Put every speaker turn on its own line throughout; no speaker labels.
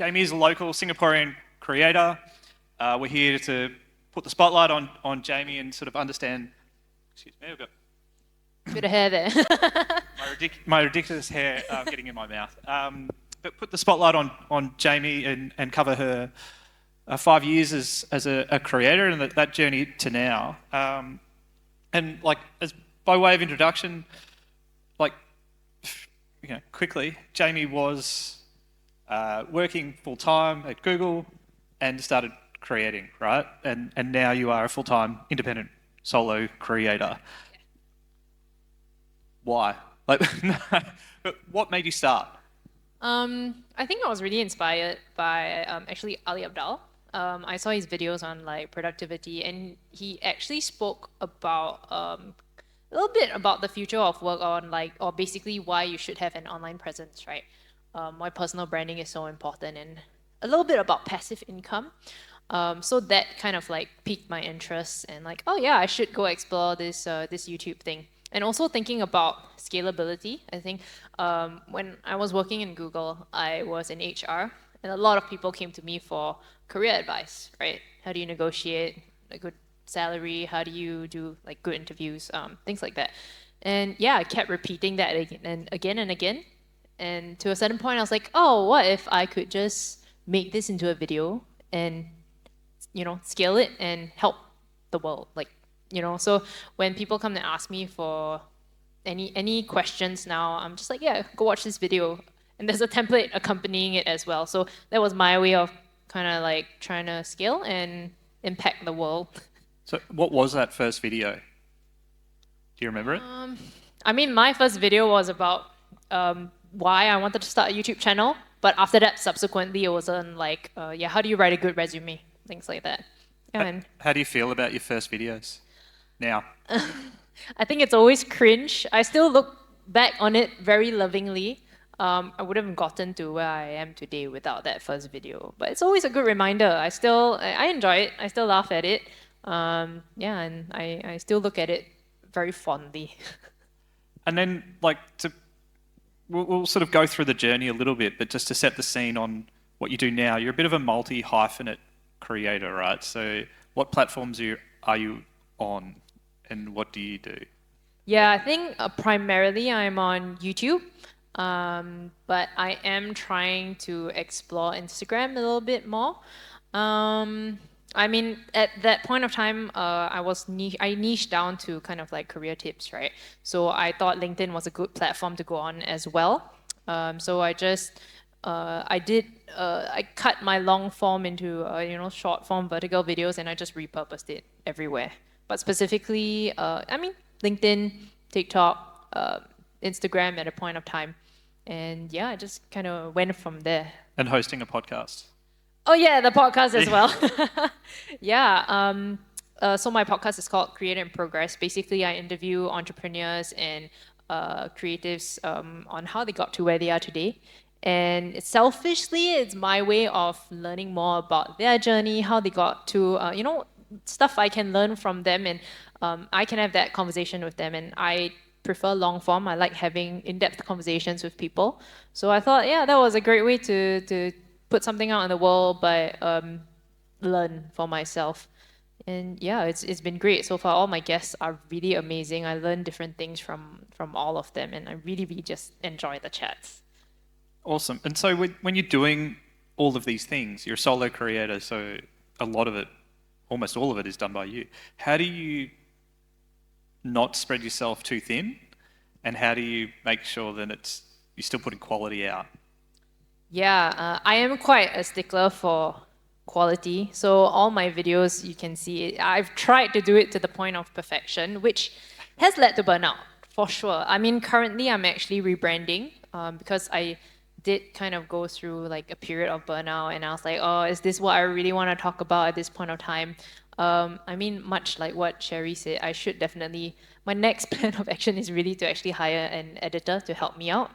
Jamie is a local Singaporean creator. We're here to put the spotlight on Jamie and sort of understand. Excuse me, I've got
bit of hair there.
my ridiculous hair getting in my mouth. But put the spotlight on Jamie and cover her 5 years as a creator and that journey to now. And like as by way of introduction, like quickly, Jamie was working full time at Google and started creating, right? And now you are a full-time independent solo creator. Why? Like, but what made you start?
I think I was really inspired by actually Ali Abdaal. I saw his videos on like productivity, and he actually spoke about a little bit about the future of work on like, or basically why you should have an online presence, right? Why personal branding is so important, and a little bit about passive income. So that kind of like piqued my interest, and like, oh yeah, I should go explore this this YouTube thing. And also thinking about scalability. I think when I was working in Google, I was in HR, and a lot of people came to me for career advice, right? How do you negotiate a good salary? How do you do like good interviews? Things like that. And yeah, I kept repeating that again and again and again. And to a certain point, I was like, oh, what if I could just make this into a video and, scale it and help the world? Like, so when people come to ask me for any questions now, I'm just like, yeah, go watch this video. And there's a template accompanying it as well. So that was my way of kind of like trying to scale and impact the world.
So what was that first video? Do you remember it?
I mean, my first video was about why I wanted to start a YouTube channel. But after that, subsequently, it was on like, how do you write a good resume? Things like that.
How do you feel about your first videos now?
I think it's always cringe. I still look back on it very lovingly. I wouldn't have gotten to where I am today without that first video. But it's always a good reminder. I enjoy it. I still laugh at it. And I still look at it very fondly.
And then, like, we'll sort of go through the journey a little bit, but just to set the scene on what you do now, you're a bit of a multi-hyphenate creator, right? So what platforms are you on, and what do you do?
Yeah, I think primarily I'm on YouTube, but I am trying to explore Instagram a little bit more. I mean, at that point of time, I niched down to kind of like career tips, right? So I thought LinkedIn was a good platform to go on as well. So I just I cut my long form into short form vertical videos, and I just repurposed it everywhere. But specifically, I mean, LinkedIn, TikTok, Instagram at a point of time, and yeah, I just kind of went from there.
And hosting a podcast.
Oh yeah, the podcast as well. Yeah. So my podcast is called Creator in Progress. Basically, I interview entrepreneurs and creatives on how they got to where they are today. And selfishly, it's my way of learning more about their journey, how they got to, stuff I can learn from them, and I can have that conversation with them. And I prefer long form. I like having in-depth conversations with people. So I thought, yeah, that was a great way to put something out in the world, but learn for myself. And yeah, it's been great so far. All my guests are really amazing. I learn different things from all of them, and I really, really just enjoy the chats.
Awesome. And so when you're doing all of these things, you're a solo creator, so a lot of it, almost all of it is done by you. How do you not spread yourself too thin? And how do you make sure that you're still putting quality out?
Yeah, I am quite a stickler for quality. So all my videos, you can see, I've tried to do it to the point of perfection, which has led to burnout, for sure. I mean, currently I'm actually rebranding because I did kind of go through like a period of burnout, and I was like, oh, is this what I really want to talk about at this point of time? I mean, much like what Sherry said, I should definitely, my next plan of action is really to actually hire an editor to help me out.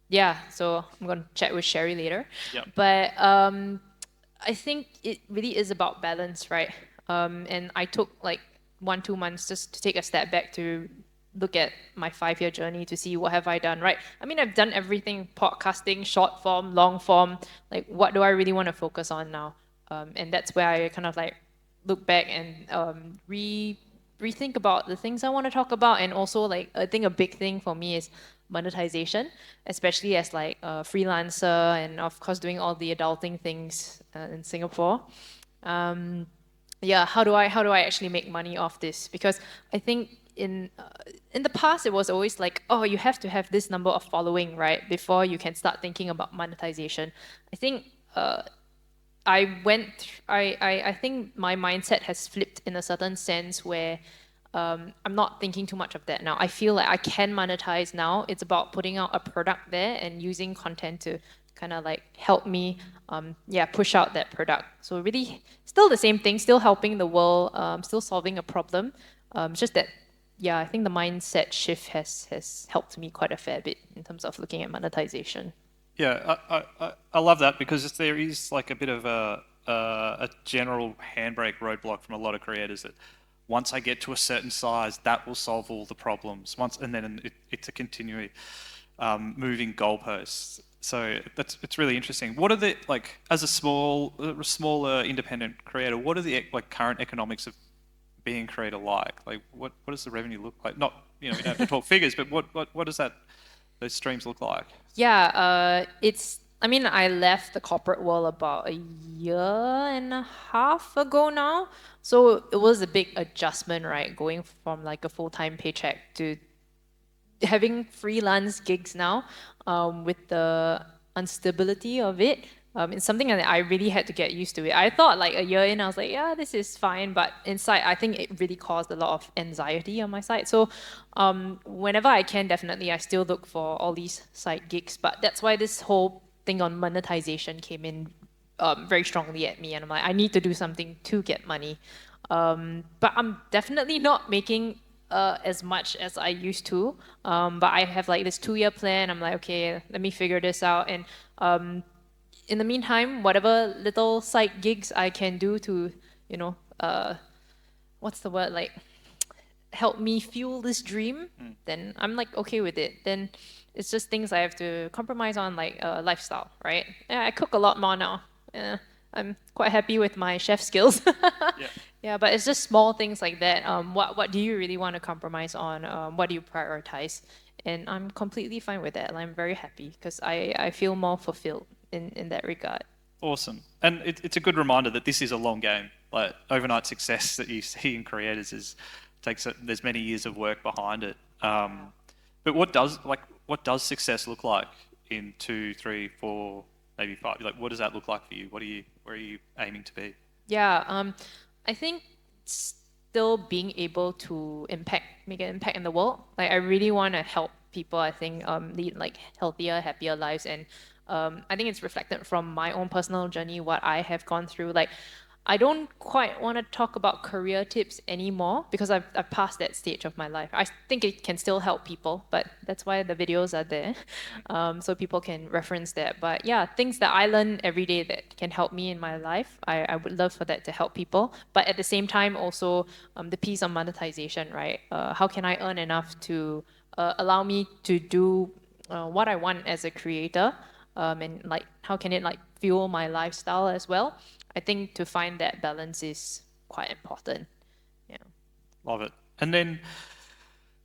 Yeah, so I'm going to chat with Sherry later.
Yep.
But I think it really is about balance, right? And I took like 1-2 months just to take a step back to look at my 5-year journey to see what have I done, right? I mean, I've done everything, podcasting, short form, long form. Like, what do I really want to focus on now? And that's where I kind of like look back and rethink about the things I want to talk about. And also, like, I think a big thing for me is monetization, especially as like a freelancer and of course doing all the adulting things in Singapore. Yeah, how do I actually make money off this? Because I think in the past it was always like, oh, you have to have this number of following, right, before you can start thinking about monetization. I think I think my mindset has flipped in a certain sense where I'm not thinking too much of that now. I feel like I can monetize now. It's about putting out a product there and using content to kind of like help me, push out that product. So really, still the same thing, still helping the world, still solving a problem. It's just that, yeah, I think the mindset shift has helped me quite a fair bit in terms of looking at monetization.
Yeah, I love that because there is like a bit of a general handbrake roadblock from a lot of creators that once I get to a certain size, that will solve all the problems. And then it's a continually moving goalposts. So it's really interesting. What are the like as a smaller independent creator? What are the like current economics of being a creator like? Like what does the revenue look like? Not we don't have to talk figures, but what does those streams look like?
Yeah, I mean, I left the corporate world about a year and a half ago now. So it was a big adjustment, right? Going from like a full-time paycheck to having freelance gigs now, with the instability of it. It's something that I really had to get used to it. I thought like a year in, I was like, yeah, this is fine. But inside, I think it really caused a lot of anxiety on my side. So whenever I can, definitely, I still look for all these side gigs. But that's why this whole thing on monetization came in very strongly at me. And I'm like, I need to do something to get money. But I'm definitely not making as much as I used to. But I have like this 2-year plan. I'm like, okay, let me figure this out. And in the meantime, whatever little side gigs I can do to, what's the word, like, help me fuel this dream, then I'm like okay with it. Then it's just things I have to compromise on, like lifestyle, right? Yeah, I cook a lot more now. I'm quite happy with my chef skills.
Yeah.
Yeah, but it's just small things like that. What do you really want to compromise on? What do you prioritize? And I'm completely fine with that. I'm very happy because I feel more fulfilled in that regard.
Awesome. And it's a good reminder that this is a long game. Like overnight success that you see in creators there's many years of work behind it. But what does success look like in 2, 3, 4, maybe 5? Like what does that look like for you? Where are you aiming to be?
Yeah, I think still being able to make an impact in the world. Like I really want to help people. I think lead like healthier, happier lives, and I think it's reflected from my own personal journey, what I have gone through. Like I don't quite want to talk about career tips anymore because I've passed that stage of my life. I think it can still help people, but that's why the videos are there, so people can reference that. But yeah, things that I learn every day that can help me in my life, I would love for that to help people. But at the same time, also the piece on monetization, right? How can I earn enough to allow me to do what I want as a creator, and like how can it like fuel my lifestyle as well? I think to find that balance is quite important. Yeah.
Love it. And then,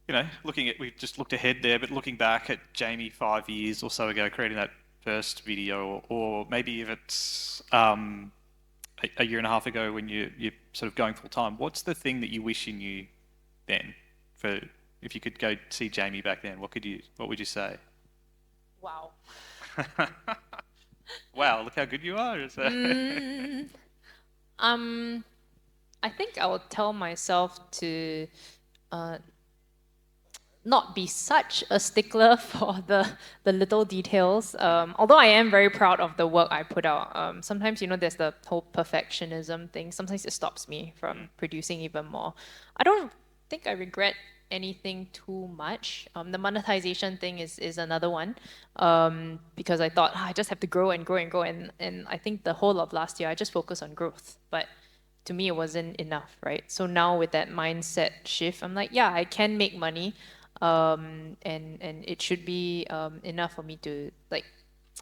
we just looked ahead there, but looking back at Jamie 5 years or so ago, creating that first video, or maybe if it's a year and a half ago when you're sort of going full time, what's the thing that you wish you knew then? If you could go see Jamie back then, what would you say?
Wow.
Wow, look how good you are.
I think I would tell myself to not be such a stickler for the little details. Although I am very proud of the work I put out. Sometimes, there's the whole perfectionism thing. Sometimes it stops me from producing even more. I don't think I regret anything too much. The monetization thing is another one, because I thought I just have to grow and grow and grow, and I think the whole of last year I just focused on growth, but to me it wasn't enough, right? So now with that mindset shift, I'm like, yeah, I can make money. and it should be enough for me to like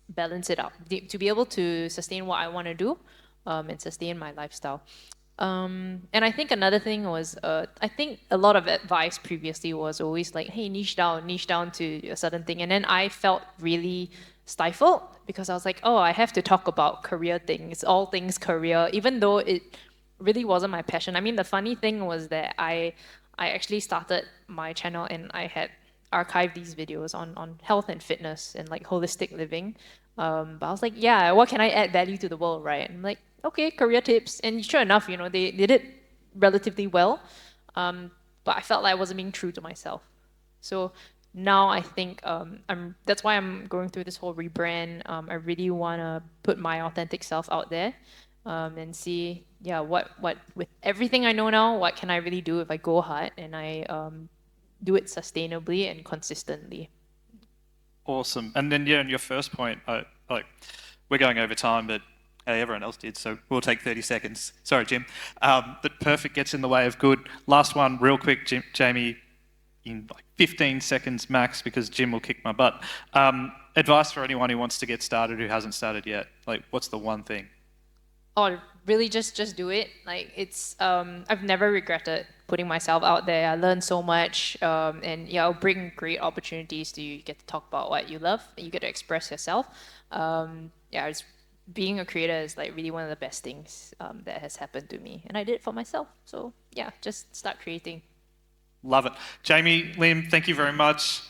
balance it out, to be able to sustain what I want to do, and sustain my lifestyle. And I think another thing was, I think a lot of advice previously was always like, hey, niche down to a certain thing. And then I felt really stifled because I was like, oh, I have to talk about career things, all things career, even though it really wasn't my passion. I mean, the funny thing was that I actually started my channel and I had archived these videos on health and fitness and like holistic living. But I was like, yeah, what can I add value to the world, right? And I'm like, okay, career tips. And sure enough, you know, they did relatively well. But I felt like I wasn't being true to myself. So now I think that's why I'm going through this whole rebrand. I really want to put my authentic self out there, and see, yeah, what with everything I know now, what can I really do if I go hard and I do it sustainably and consistently.
Awesome. And then, yeah, on your first point, like, we're going over time, but hey, everyone else did, so we'll take 30 seconds. Sorry, Jim. That perfect gets in the way of good. Last one, real quick, Jamie, in like 15 seconds max, because Jim will kick my butt. Advice for anyone who wants to get started who hasn't started yet. Like, what's the one thing?
Oh, really, just do it. Like it's I've never regretted putting myself out there. I learned so much, and yeah, it'll bring great opportunities to you. You get to talk about what you love, and you get to express yourself. Yeah, being a creator is like really one of the best things that has happened to me, and I did it for myself. So yeah, just start creating.
Love it. Jamie, Lim, thank you very much.